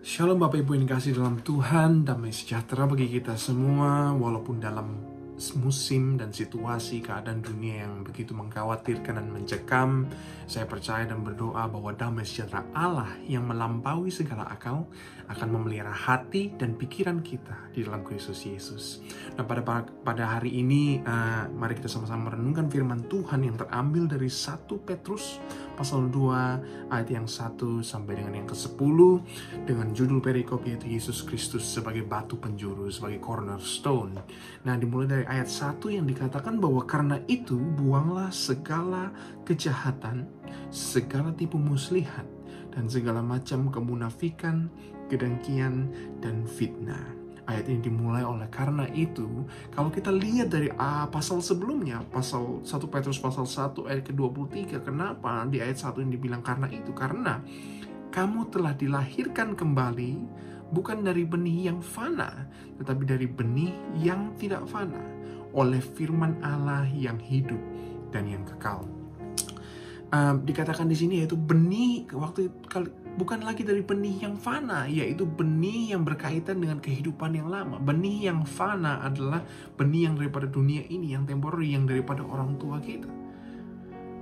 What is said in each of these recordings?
Shalom Bapak Ibu yang dikasihi dalam Tuhan, damai sejahtera bagi kita semua, walaupun dalam musim dan situasi keadaan dunia yang begitu mengkhawatirkan dan mencekam. Saya percaya dan berdoa bahwa damai sejahtera Allah yang melampaui segala akal akan memelihara hati dan pikiran kita di dalam Kristus Yesus. Nah, pada hari ini, mari kita sama-sama merenungkan firman Tuhan yang terambil dari 1 Petrus pasal 2 ayat yang 1 sampai dengan yang ke-10 dengan judul perikop yaitu Yesus Kristus sebagai batu penjuru, sebagai cornerstone. Nah, dimulai dari ayat 1 yang dikatakan bahwa karena itu buanglah segala kejahatan, segala tipu muslihat, dan segala macam kemunafikan, kedengkian, dan fitnah. Ayat ini dimulai oleh karena itu. Kalau kita lihat dari pasal sebelumnya, pasal 1 Petrus pasal 1 ayat ke-23, kenapa di ayat 1 ini dibilang karena itu? Karena kamu telah dilahirkan kembali bukan dari benih yang fana, tetapi dari benih yang tidak fana, oleh firman Allah yang hidup dan yang kekal. Dikatakan di sini yaitu benih bukan lagi dari benih yang fana, yaitu benih yang berkaitan dengan kehidupan yang lama. Benih yang fana adalah benih yang daripada dunia ini, yang temporary, yang daripada orang tua kita.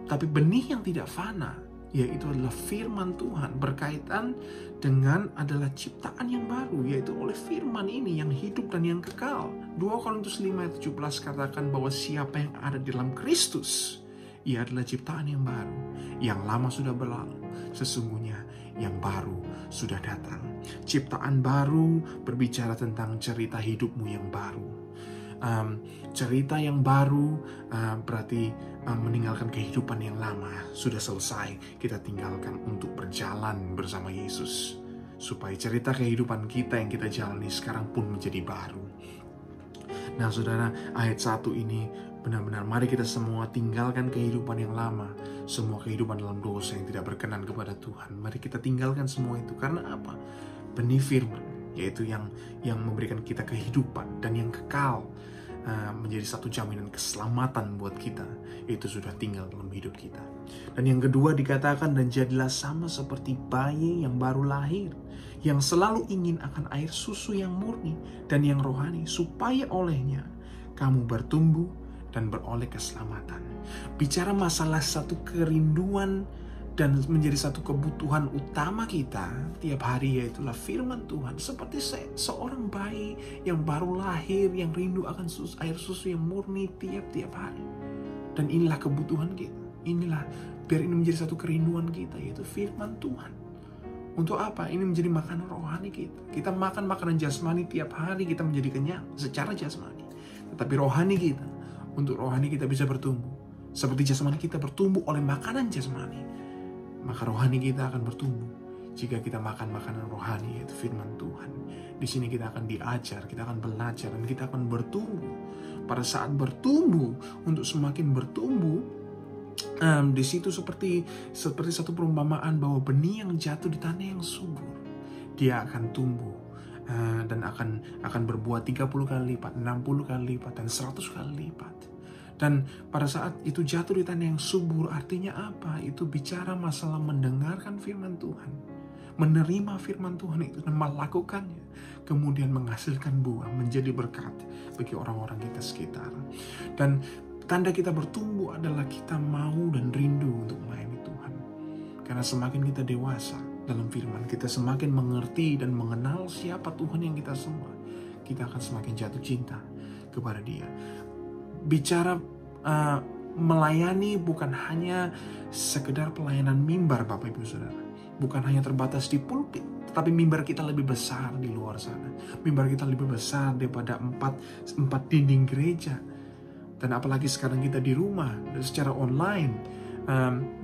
Tapi benih yang tidak fana, yaitu adalah firman Tuhan, berkaitan dengan adalah ciptaan yang baru, yaitu oleh firman ini yang hidup dan yang kekal. 2 Korintus 5 ayat 17 katakan bahwa siapa yang ada di dalam Kristus, ia adalah ciptaan yang baru. Yang lama sudah berlalu, sesungguhnya yang baru sudah datang. Ciptaan baru berbicara tentang cerita hidupmu yang baru. Cerita yang baru berarti meninggalkan kehidupan yang lama sudah selesai. Kita tinggalkan untuk berjalan bersama Yesus, supaya cerita kehidupan kita yang kita jalani sekarang pun menjadi baru. Nah saudara, ayat 1 ini benar-benar mari kita semua tinggalkan kehidupan yang lama, semua kehidupan dalam dosa yang tidak berkenan kepada Tuhan. Mari kita tinggalkan semua itu. Karena apa? Benih firman, yaitu yang memberikan kita kehidupan dan yang kekal, menjadi satu jaminan keselamatan buat kita, itu sudah tinggal dalam hidup kita. Dan yang kedua dikatakan, dan jadilah sama seperti bayi yang baru lahir, yang selalu ingin akan air susu yang murni dan yang rohani, supaya olehnya kamu bertumbuh dan beroleh keselamatan. Bicara masalah satu kerinduan dan menjadi satu kebutuhan utama kita tiap hari, yaitulah firman Tuhan. Seperti seorang bayi yang baru lahir, yang rindu akan air susu yang murni tiap-tiap hari. Dan inilah kebutuhan kita. Inilah, biar ini menjadi satu kerinduan kita, yaitu firman Tuhan. Untuk apa? Ini menjadi makanan rohani kita. Kita makan makanan jasmani tiap hari, kita menjadi kenyang secara jasmani. Tetapi rohani kita, untuk rohani kita bisa bertumbuh. Seperti jasmani kita bertumbuh oleh makanan jasmani, maka rohani kita akan bertumbuh jika kita makan makanan rohani, yaitu firman Tuhan. Di sini kita akan diajar, kita akan belajar, dan kita akan bertumbuh. Pada saat bertumbuh, untuk semakin bertumbuh, di situ seperti satu perumpamaan bahwa benih yang jatuh di tanah yang subur, dia akan tumbuh dan akan berbuah 30 kali lipat, 60 kali lipat, dan 100 kali lipat. Dan pada saat itu jatuh di tanah yang subur, artinya apa? Itu bicara masalah mendengarkan firman Tuhan, menerima firman Tuhan itu dan melakukannya, kemudian menghasilkan buah, menjadi berkat bagi orang-orang kita sekitar. Dan tanda kita bertumbuh adalah kita mau dan rindu untuk melayani Tuhan. Karena semakin kita dewasa dalam firman, kita semakin mengerti dan mengenal siapa Tuhan yang kita sembah, kita akan semakin jatuh cinta kepada Dia. Bicara melayani bukan hanya sekedar pelayanan mimbar, Bapak Ibu Saudara. Bukan hanya terbatas di pulpit, tetapi mimbar kita lebih besar di luar sana. Mimbar kita lebih besar daripada empat dinding gereja. Dan apalagi sekarang kita di rumah dan secara online,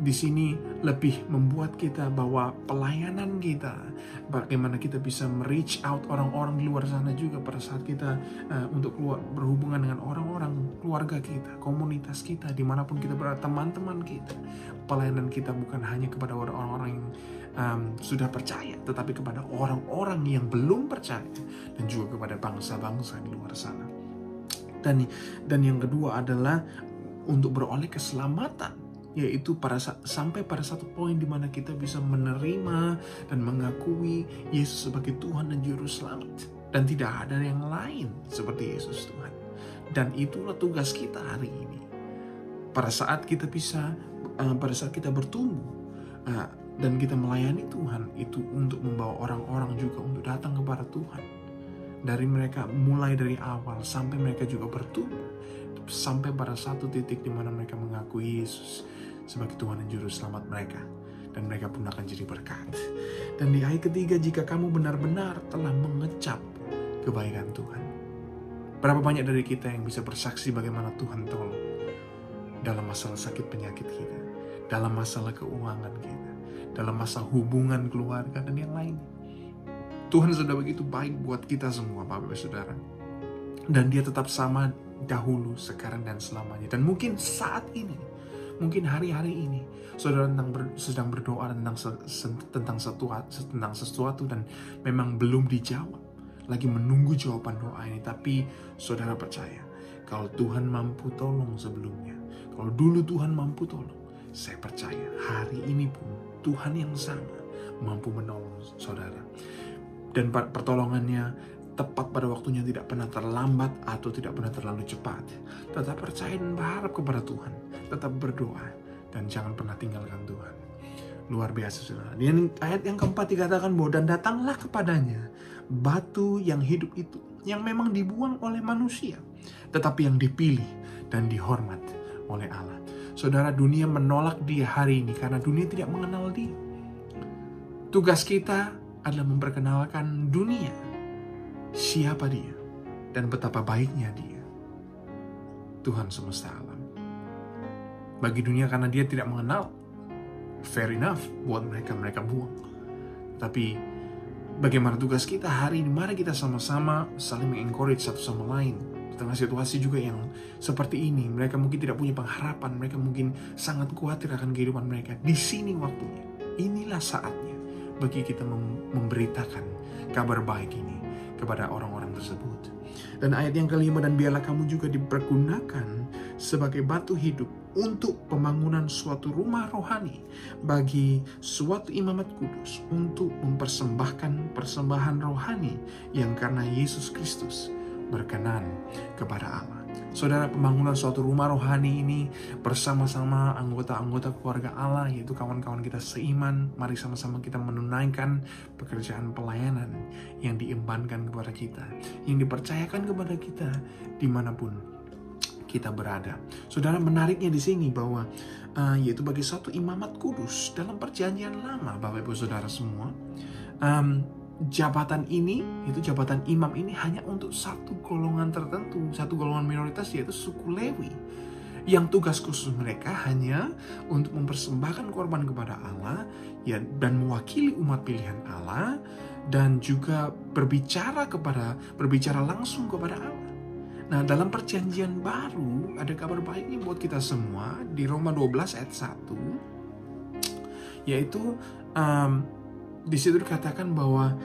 di sini lebih membuat kita bahwa pelayanan kita, bagaimana kita bisa reach out orang-orang di luar sana juga pada saat kita untuk berhubungan dengan orang-orang, keluarga kita, komunitas kita, dimanapun kita berada, teman-teman kita. Pelayanan kita bukan hanya kepada orang-orang yang sudah percaya, tetapi kepada orang-orang yang belum percaya, dan juga kepada bangsa-bangsa di luar sana. Dan yang kedua adalah untuk beroleh keselamatan, yaitu sampai pada satu poin di mana kita bisa menerima dan mengakui Yesus sebagai Tuhan dan Juru Selamat, dan tidak ada yang lain seperti Yesus Tuhan. Dan itulah tugas kita hari ini. Pada saat kita bertumbuh dan kita melayani Tuhan, itu untuk membawa orang-orang juga untuk datang kepada Tuhan. Dari mereka, mulai dari awal sampai mereka juga bertumbuh, sampai pada satu titik di mana mereka mengakui Yesus sebagai Tuhan dan Juru Selamat mereka, dan mereka pun akan jadi berkat. Dan di ayat ketiga, jika kamu benar-benar telah mengecap kebaikan Tuhan. Berapa banyak dari kita yang bisa bersaksi bagaimana Tuhan tolong dalam masalah sakit penyakit kita, dalam masalah keuangan kita, dalam masalah hubungan keluarga dan yang lainnya. Tuhan sudah begitu baik buat kita semua, Bapak Ibu Saudara. Dan Dia tetap sama dahulu, sekarang, dan selamanya. Dan mungkin saat ini, mungkin hari-hari ini, saudara sedang berdoa tentang sesuatu dan memang belum dijawab, lagi menunggu jawaban doa ini. Tapi saudara percaya, kalau Tuhan mampu tolong sebelumnya, kalau dulu Tuhan mampu tolong, saya percaya hari ini pun Tuhan yang sama mampu menolong saudara. Dan pertolongannya tepat pada waktunya, tidak pernah terlambat atau tidak pernah terlalu cepat. Tetap percaya dan berharap kepada Tuhan, tetap berdoa, dan jangan pernah tinggalkan Tuhan. Luar biasa, saudara. Di ayat yang keempat dikatakan bahwa, dan datanglah kepadanya batu yang hidup itu, yang memang dibuang oleh manusia, tetapi yang dipilih dan dihormat oleh Allah. Saudara, dunia menolak Dia hari ini karena dunia tidak mengenal Dia. Tugas kita adalah memperkenalkan dunia siapa Dia dan betapa baiknya Dia, Tuhan semesta alam. Bagi dunia, karena dia tidak mengenal, fair enough, buat mereka buang. Tapi bagaimana tugas kita hari ini? Mari kita sama-sama saling mengencourage satu sama lain. Di tengah situasi juga yang seperti ini, mereka mungkin tidak punya pengharapan, mereka mungkin sangat khawatir akan kehidupan mereka. Di sini waktunya, inilah saatnya bagi kita memberitakan kabar baik ini kepada orang-orang tersebut. Dan ayat yang kelima, dan biarlah kamu juga dipergunakan sebagai batu hidup untuk pembangunan suatu rumah rohani bagi suatu imamat kudus, untuk mempersembahkan persembahan rohani yang karena Yesus Kristus berkenan kepada Allah. Saudara, pembangunan suatu rumah rohani ini bersama-sama anggota-anggota keluarga Allah, yaitu kawan-kawan kita seiman, mari sama-sama kita menunaikan pekerjaan pelayanan yang diembankan kepada kita, yang dipercayakan kepada kita dimanapun kita berada. Saudara, menariknya di sini bahwa yaitu bagi satu imamat kudus dalam perjanjian lama, Bapak Ibu Saudara semua, jabatan ini, itu jabatan imam ini hanya untuk satu golongan tertentu, satu golongan minoritas, yaitu suku Lewi, yang tugas khusus mereka hanya untuk mempersembahkan korban kepada Allah ya, dan mewakili umat pilihan Allah, dan juga berbicara langsung kepada Allah. Nah, dalam perjanjian baru ada kabar baiknya buat kita semua di Roma 12 ayat 1, yaitu di situ dikatakan bahwa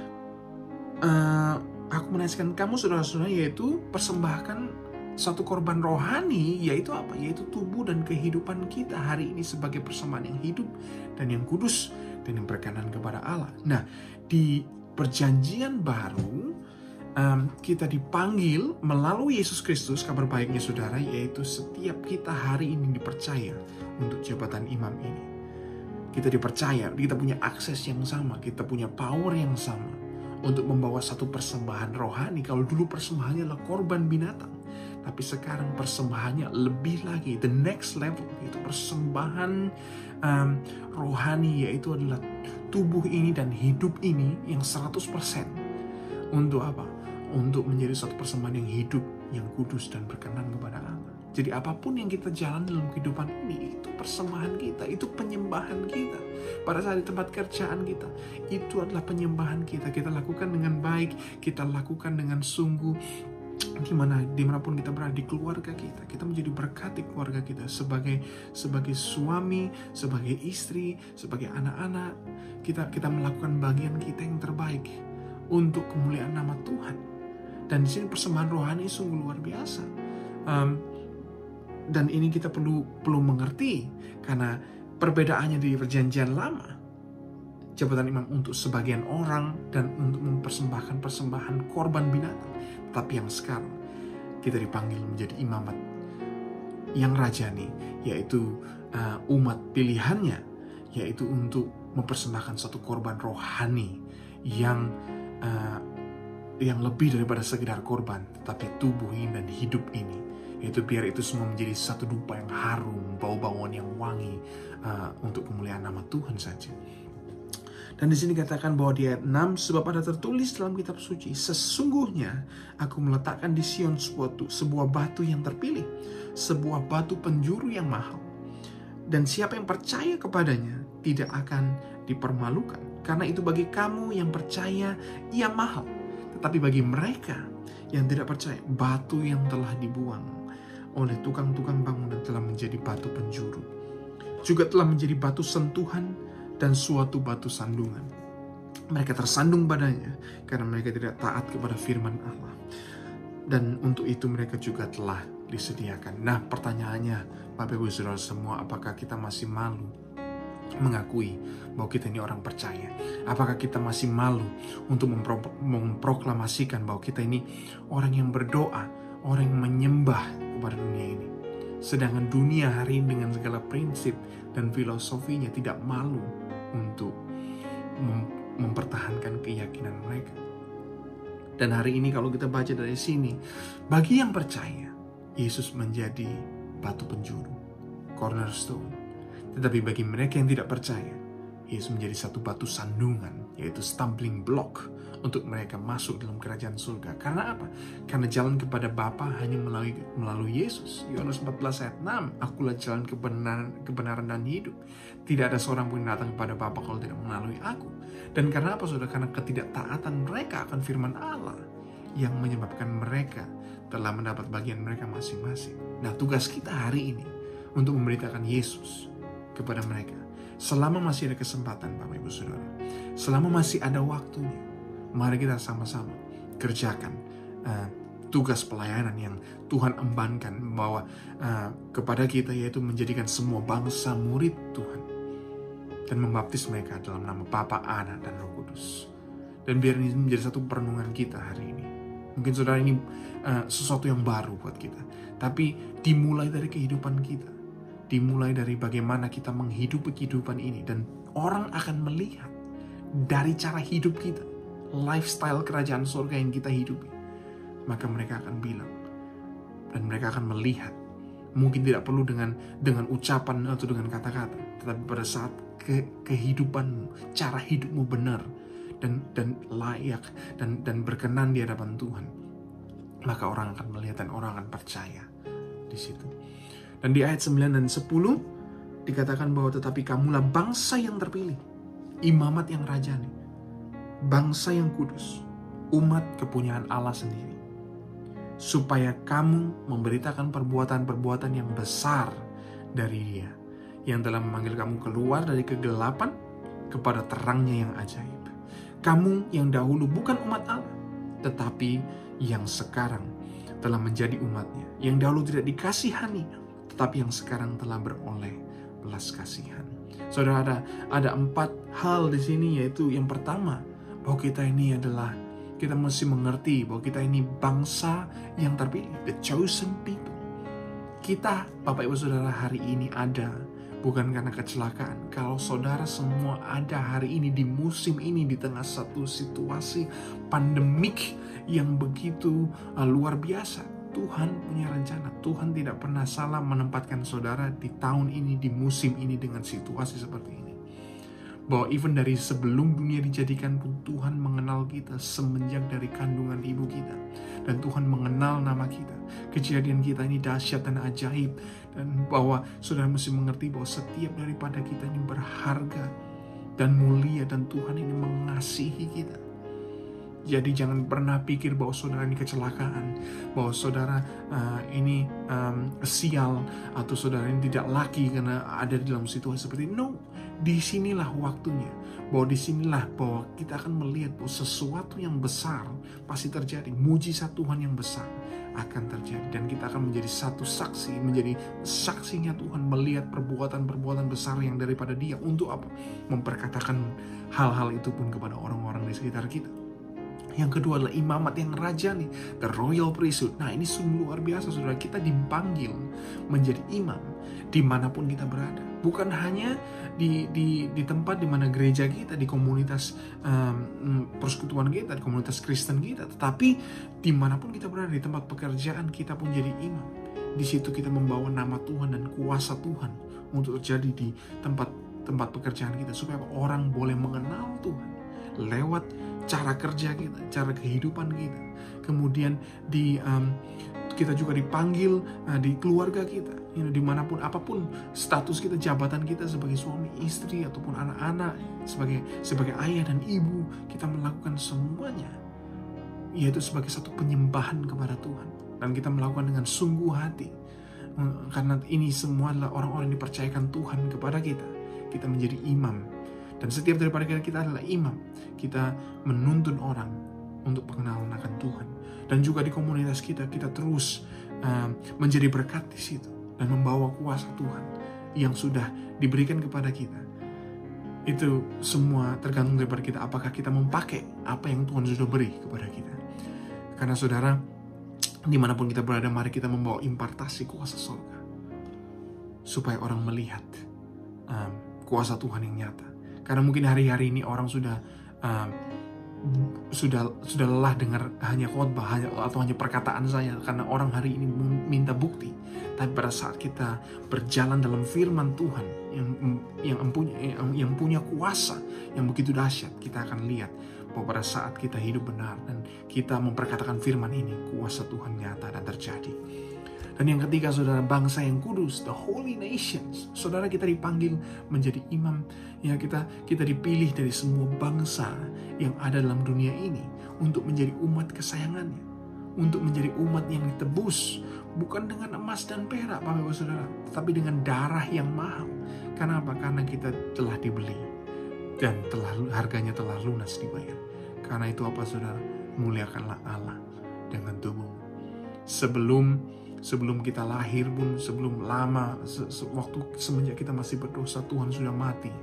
aku menasihatkan kamu saudara-saudara, yaitu persembahkan satu korban rohani, yaitu apa? Yaitu tubuh dan kehidupan kita hari ini sebagai persembahan yang hidup dan yang kudus dan yang berkenan kepada Allah. Nah, di perjanjian baru kita dipanggil melalui Yesus Kristus, kabar baiknya saudara, yaitu setiap kita hari ini dipercaya untuk jabatan imam ini. Kita dipercaya, kita punya akses yang sama, kita punya power yang sama untuk membawa satu persembahan rohani. Kalau dulu persembahannya adalah korban binatang, tapi sekarang persembahannya lebih lagi, the next level, yaitu persembahan rohani, yaitu adalah tubuh ini dan hidup ini yang 100% untuk apa? Untuk menjadi satu persembahan yang hidup, yang kudus dan berkenan kepada Allah. Jadi apapun yang kita jalan dalam kehidupan ini, itu persembahan kita, itu penyembahan kita. Pada saat di tempat kerjaan kita, itu adalah penyembahan kita. Kita lakukan dengan baik, kita lakukan dengan sungguh. Dimanapun kita berada, di keluarga kita menjadi berkat di keluarga kita, sebagai suami, sebagai istri, sebagai anak-anak, kita melakukan bagian kita yang terbaik untuk kemuliaan nama Tuhan. Dan di sini persembahan rohani sungguh luar biasa. Dan ini kita perlu mengerti, karena perbedaannya di perjanjian lama, jabatan imam untuk sebagian orang dan untuk mempersembahkan persembahan korban binatang. Tapi yang sekarang kita dipanggil menjadi imamat yang rajani, yaitu umat pilihannya, yaitu untuk mempersembahkan satu korban rohani yang lebih daripada sekedar korban, tetapi tubuh ini dan hidup ini. Yaitu biar itu semua menjadi satu dupa yang harum, bau-bauan yang wangi untuk kemuliaan nama Tuhan saja. Dan di sini katakan bahwa di ayat 6, sebab ada tertulis dalam kitab suci, sesungguhnya aku meletakkan di Sion sebuah batu yang terpilih, sebuah batu penjuru yang mahal. Dan siapa yang percaya kepadanya tidak akan dipermalukan. Karena itu bagi kamu yang percaya ia mahal. Tetapi bagi mereka yang tidak percaya, batu yang telah dibuang oleh tukang-tukang bangunan telah menjadi batu penjuru, juga telah menjadi batu sentuhan dan suatu batu sandungan. Mereka tersandung padanya karena mereka tidak taat kepada firman Allah. Dan untuk itu mereka juga telah disediakan. Nah, pertanyaannya, Bapak Ibu Saudara semua, apakah kita masih malu mengakui bahwa kita ini orang percaya? Apakah kita masih malu untuk memproklamasikan bahwa kita ini orang yang berdoa, orang yang menyembah kepada dunia ini? Sedangkan dunia hari ini dengan segala prinsip dan filosofinya tidak malu untuk mempertahankan keyakinan mereka. Dan hari ini kalau kita baca dari sini, bagi yang percaya, Yesus menjadi batu penjuru, cornerstone. Tetapi bagi mereka yang tidak percaya, Yesus menjadi satu batu sandungan, yaitu stumbling block untuk mereka masuk dalam kerajaan surga. Karena apa? Karena jalan kepada Bapa hanya melalui Yesus. Yohanes 14 ayat 6, akulah jalan kebenaran dan hidup. Tidak ada seorang pun yang datang kepada Bapa kalau tidak melalui aku. Dan karena apa, saudara? Karena ketidaktaatan mereka akan firman Allah yang menyebabkan mereka telah mendapat bagian mereka masing-masing. Nah, tugas kita hari ini untuk memberitakan Yesus kepada mereka. Selama masih ada kesempatan, Bapak Ibu Saudara, selama masih ada waktunya, mari kita sama-sama kerjakan tugas pelayanan yang Tuhan embankan bahwa kepada kita, yaitu menjadikan semua bangsa murid Tuhan dan membaptis mereka dalam nama Bapa, Anak, dan Roh Kudus. Dan biar ini menjadi satu perenungan kita hari ini. Mungkin saudara ini sesuatu yang baru buat kita, tapi dimulai dari kehidupan kita, dimulai dari bagaimana kita menghidupi kehidupan ini, dan orang akan melihat dari cara hidup kita, lifestyle kerajaan surga yang kita hidupi. Maka mereka akan bilang, dan mereka akan melihat, mungkin tidak perlu dengan ucapan atau dengan kata-kata, tetapi pada saat kehidupanmu, cara hidupmu benar dan layak dan berkenan di hadapan Tuhan, maka orang akan melihat dan orang akan percaya di situ. Dan di ayat 9 dan 10 dikatakan bahwa tetapi kamulah bangsa yang terpilih, imamat yang rajani, bangsa yang kudus, umat kepunyaan Allah sendiri, supaya kamu memberitakan perbuatan-perbuatan yang besar dari Dia, yang telah memanggil kamu keluar dari kegelapan kepada terangnya yang ajaib. Kamu yang dahulu bukan umat Allah, tetapi yang sekarang telah menjadi umatnya, yang dahulu tidak dikasihani, tetapi yang sekarang telah beroleh belas kasihan. Saudara, ada 4 hal di sini, yaitu yang pertama, bahwa kita mesti mengerti bahwa kita ini bangsa yang terpilih, the chosen people. Kita, Bapak Ibu Saudara, hari ini ada bukan karena kecelakaan. Kalau saudara semua ada hari ini di musim ini, di tengah satu situasi pandemik yang begitu luar biasa, Tuhan punya rencana. Tuhan tidak pernah salah menempatkan saudara di tahun ini, di musim ini, dengan situasi seperti ini. Bahwa even dari sebelum dunia dijadikan pun, Tuhan mengenal kita semenjak dari kandungan ibu kita. Dan Tuhan mengenal nama kita. Kejadian kita ini dahsyat dan ajaib. Dan bahwa saudara mesti mengerti bahwa setiap daripada kita ini berharga dan mulia, dan Tuhan ini mengasihi kita. Jadi jangan pernah pikir bahwa saudara ini kecelakaan, bahwa saudara ini sial, atau saudara ini tidak laki karena ada di dalam situasi seperti ini. No, disinilah waktunya, bahwa disinilah bahwa kita akan melihat bahwa sesuatu yang besar pasti terjadi, mujizat Tuhan yang besar akan terjadi, dan kita akan menjadi satu saksi, menjadi saksinya Tuhan, melihat perbuatan-perbuatan besar yang daripada Dia. Untuk apa? Memperkatakan hal-hal itu pun kepada orang-orang di sekitar kita. Yang kedua adalah imamat yang rajani, the royal priesthood. Nah, ini sungguh luar biasa, saudara. Kita dipanggil menjadi imam dimanapun kita berada. Bukan hanya di tempat di mana gereja kita, di komunitas persekutuan kita, di komunitas Kristen kita, tetapi dimanapun kita berada, di tempat pekerjaan kita pun jadi imam. Di situ kita membawa nama Tuhan dan kuasa Tuhan untuk terjadi di tempat pekerjaan kita, supaya orang boleh mengenal Tuhan lewat cara kerja kita, cara kehidupan kita. Kemudian kita juga dipanggil di keluarga kita, dimanapun apapun status kita, jabatan kita sebagai suami, istri, ataupun anak-anak, sebagai ayah dan ibu, kita melakukan semuanya yaitu sebagai satu penyembahan kepada Tuhan, dan kita melakukan dengan sungguh hati, karena ini semua adalah orang-orang yang dipercayakan Tuhan kepada kita. Kita menjadi imam, dan setiap daripada kita adalah imam. Kita menuntun orang untuk pengenalan akan Tuhan. Dan juga di komunitas kita terus menjadi berkat di situ, dan membawa kuasa Tuhan yang sudah diberikan kepada kita. Itu semua tergantung daripada kita, apakah kita memakai apa yang Tuhan sudah beri kepada kita. Karena saudara, dimanapun kita berada, mari kita membawa impartasi kuasa surga, supaya orang melihat kuasa Tuhan yang nyata. Karena mungkin hari-hari ini orang sudah lelah dengar hanya khotbah atau hanya perkataan saya, karena orang hari ini minta bukti. Tapi pada saat kita berjalan dalam firman Tuhan yang punya kuasa yang begitu dahsyat, kita akan lihat bahwa pada saat kita hidup benar dan kita memperkatakan firman ini, kuasa Tuhan nyata dan terjadi. Dan yang ketiga, saudara, bangsa yang kudus, the holy nations. Saudara, kita dipanggil menjadi imam. Ya, kita dipilih dari semua bangsa yang ada dalam dunia ini untuk menjadi umat kesayangannya, untuk menjadi umat yang ditebus, bukan dengan emas dan perak, Bapak Saudara, tetapi dengan darah yang mahal. Kenapa? Karena kita telah dibeli dan harganya telah lunas dibayar. Karena itu apa, saudara? Muliakanlah Allah dengan tubuhmu. Sebelum kita lahir pun, sebelum lama, waktu semenjak kita masih berdosa, Tuhan sudah mati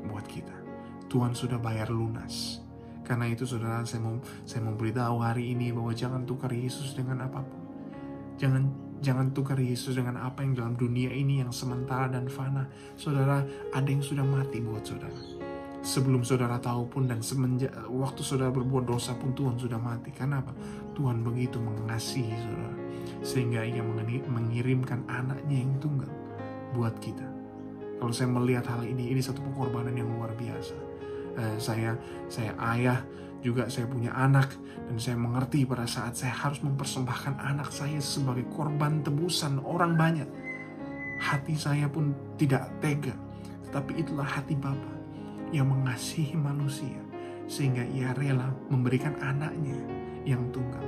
buat kita. Tuhan sudah bayar lunas. Karena itu, saudara, saya mau beritahu hari ini bahwa jangan tukar Yesus dengan apapun. Jangan tukar Yesus dengan apa yang dalam dunia ini yang sementara dan fana. Saudara, ada yang sudah mati buat saudara. Sebelum saudara tahu pun, dan semenjak waktu saudara berbuat dosa pun, Tuhan sudah mati. Karena apa? Tuhan begitu mengasihi saudara, sehingga Ia mengirimkan anaknya yang tunggal buat kita. Kalau saya melihat hal ini satu pengorbanan yang luar biasa. Saya ayah juga, saya punya anak, dan saya mengerti pada saat saya harus mempersembahkan anak saya sebagai korban tebusan orang banyak. Hati saya pun tidak tega, tetapi itulah hati Bapa yang mengasihi manusia, sehingga Ia rela memberikan anaknya yang tunggal.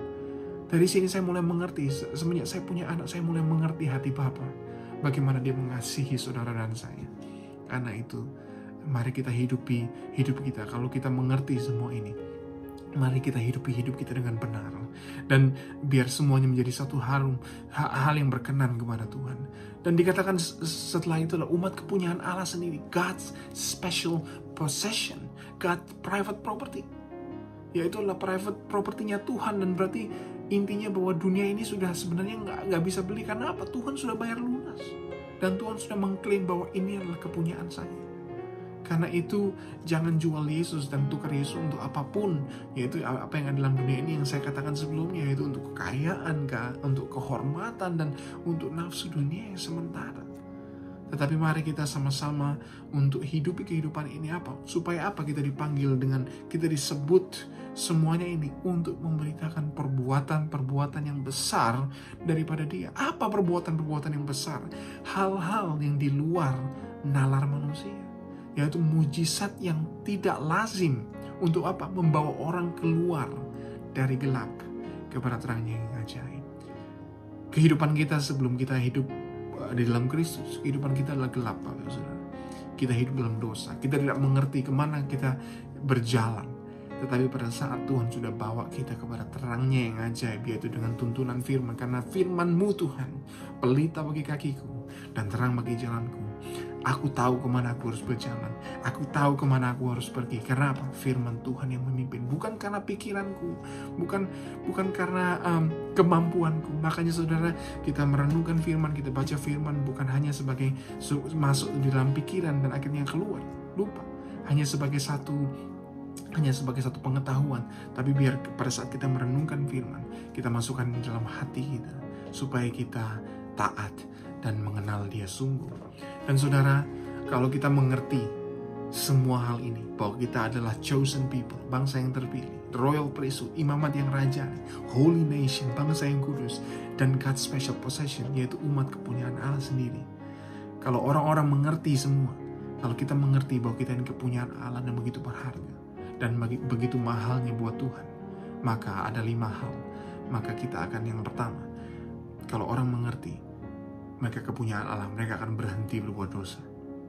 Dari sini saya mulai mengerti, semenjak saya punya anak, saya mulai mengerti hati Bapa, bagaimana Dia mengasihi saudara dan saya. Karena itu, mari kita hidupi hidup kita. Kalau kita mengerti semua ini, mari kita hidupi hidup kita dengan benar. Dan biar semuanya menjadi satu hal yang berkenan kepada Tuhan. Dan dikatakan setelah itu adalah umat kepunyaan Allah sendiri, God's special possession, God's private property. Yaitu adalah private property-nya Tuhan. Dan berarti intinya bahwa dunia ini sudah sebenarnya nggak bisa beli. Karena apa? Tuhan sudah bayar lunas. Dan Tuhan sudah mengklaim bahwa ini adalah kepunyaan saya. Karena itu jangan jual Yesus dan tukar Yesus untuk apapun, yaitu apa yang ada dalam dunia ini yang saya katakan sebelumnya, yaitu untuk kekayaan, untuk kehormatan, dan untuk nafsu dunia yang sementara. Tetapi mari kita sama-sama untuk hidupi kehidupan ini apa? Supaya apa? Kita dipanggil dengan, kita disebut semuanya ini untuk memberitakan perbuatan-perbuatan yang besar daripada Dia. Apa perbuatan-perbuatan yang besar? Hal-hal yang di luar nalar manusia, yaitu mujizat yang tidak lazim. Untuk apa? Membawa orang keluar dari gelap kepada terangnya yang ajaib. Kehidupan kita sebelum kita hidup di dalam Kristus, kehidupan kita adalah gelap, Bapak Saudara. kita hidup dalam dosa. Kita tidak mengerti kemana kita berjalan. Tetapi pada saat Tuhan sudah bawa kita kepada terangnya yang ajaib, yaitu dengan tuntunan firman. Karena firman-Mu Tuhan, pelita bagi kakiku dan terang bagi jalanku. Aku tahu kemana aku harus berjalan. Aku tahu kemana aku harus pergi. Karena apa? Firman Tuhan yang memimpin. Bukan karena pikiranku. Bukan karena kemampuanku. Makanya saudara, kita merenungkan firman, kita baca firman bukan hanya sebagai masuk di dalam pikiran dan akhirnya keluar. Lupa. Hanya sebagai satu pengetahuan. Tapi biar pada saat kita merenungkan firman, kita masukkan di dalam hati kita. Supaya kita taat dan mengenal Dia sungguh. Dan saudara, kalau kita mengerti semua hal ini, bahwa kita adalah chosen people, bangsa yang terpilih, royal priesthood, imamat yang rajani, holy nation, bangsa yang kudus, dan God's special possession, yaitu umat kepunyaan Allah sendiri. Kalau orang-orang mengerti semua, kalau kita mengerti bahwa kita ini kepunyaan Allah dan begitu berharga, dan begitu mahalnya buat Tuhan, maka ada 5 hal. Maka kita akan yang pertama, kalau orang mengerti mereka kepunyaan Allah, mereka akan berhenti berbuat dosa.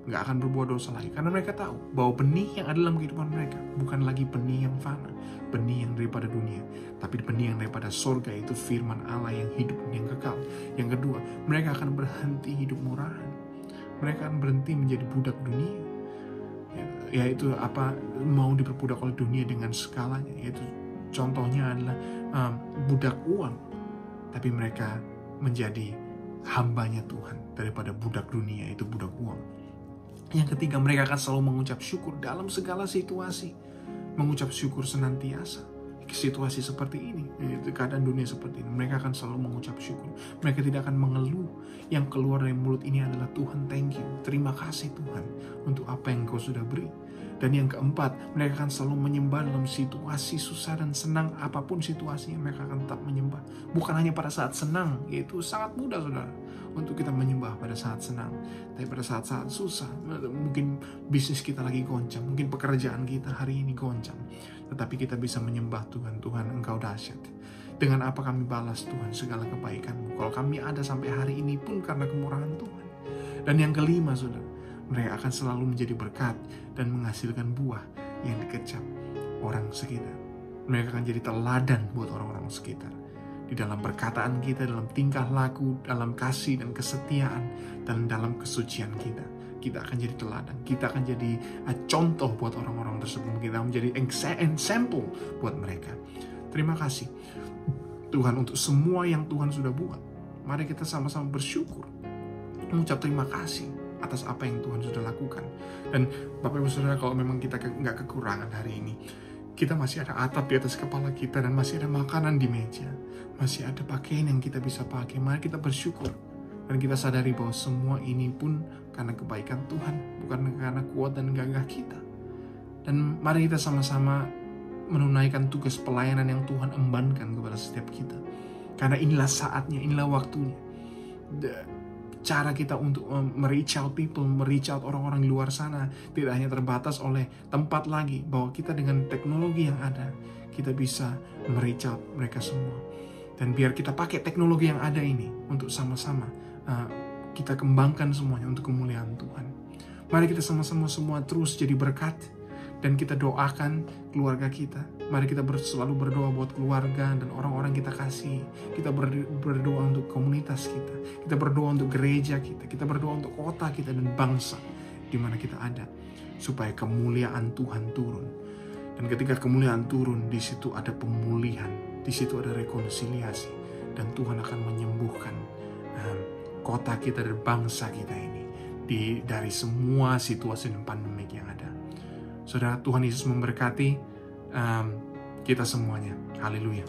Nggak akan berbuat dosa lagi. Karena mereka tahu bahwa benih yang ada dalam kehidupan mereka bukan lagi benih yang fana, benih yang daripada dunia, tapi benih yang daripada sorga, itu firman Allah yang hidup dan yang kekal. Yang kedua, mereka akan berhenti hidup murahan. Mereka akan berhenti menjadi budak dunia. Yaitu mau diperbudak oleh dunia dengan skalanya. Yaitu contohnya adalah budak uang. Tapi mereka menjadi hambanya Tuhan daripada budak dunia, itu budak uang. Yang ketiga, mereka akan selalu mengucap syukur dalam segala situasi. Mengucap syukur senantiasa. Situasi seperti ini, keadaan dunia seperti ini, mereka akan selalu mengucap syukur. Mereka tidak akan mengeluh. Yang keluar dari mulut ini adalah Tuhan, thank you, terima kasih Tuhan untuk apa yang Kau sudah beri. Dan yang keempat, mereka akan selalu menyembah dalam situasi susah dan senang, apapun situasinya mereka akan tetap menyembah. Bukan hanya pada saat senang, yaitu sangat mudah saudara untuk kita menyembah pada saat senang. Tapi pada saat-saat susah, mungkin bisnis kita lagi goncang, mungkin pekerjaan kita hari ini goncang, tetapi kita bisa menyembah Tuhan. Tuhan, Engkau dahsyat. Dengan apa kami balas Tuhan segala kebaikan-Mu? Kalau kami ada sampai hari ini pun karena kemurahan Tuhan. Dan yang kelima saudara, mereka akan selalu menjadi berkat dan menghasilkan buah yang dikecap orang sekitar. Mereka akan jadi teladan buat orang-orang sekitar. Di dalam perkataan kita, dalam tingkah laku, dalam kasih dan kesetiaan, dan dalam kesucian kita. Kita akan jadi teladan. Kita akan jadi contoh buat orang-orang tersebut. Kita menjadi example buat mereka. Terima kasih Tuhan untuk semua yang Tuhan sudah buat. Mari kita sama-sama bersyukur. Mengucap terima kasih atas apa yang Tuhan sudah lakukan. Dan Bapak Ibu Saudara, kalau memang kita nggak kekurangan hari ini, kita masih ada atap di atas kepala kita, dan masih ada makanan di meja, masih ada pakaian yang kita bisa pakai. Mari kita bersyukur, dan kita sadari bahwa semua ini pun karena kebaikan Tuhan, bukan karena kuat dan gagah kita. Dan mari kita sama-sama menunaikan tugas pelayanan yang Tuhan embankan kepada setiap kita. Karena inilah saatnya, inilah waktunya. Cara kita untuk reach out people, reach out orang-orang di luar sana, tidak hanya terbatas oleh tempat lagi, bahwa kita dengan teknologi yang ada, kita bisa reach out mereka semua. Dan biar kita pakai teknologi yang ada ini untuk sama-sama kita kembangkan semuanya untuk kemuliaan Tuhan. Mari kita sama-sama semua terus jadi berkat, dan kita doakan keluarga kita. Mari kita selalu berdoa buat keluarga dan orang-orang kita kasih. Kita berdoa untuk komunitas kita. Kita berdoa untuk gereja kita. Kita berdoa untuk kota kita dan bangsa di mana kita ada, supaya kemuliaan Tuhan turun. Dan ketika kemuliaan turun, di situ ada pemulihan, di situ ada rekonsiliasi, dan Tuhan akan menyembuhkan kota kita dan bangsa kita ini dari semua situasi dan pandemik yang ada. Saudara, Tuhan Yesus memberkati kita semuanya. Haleluya.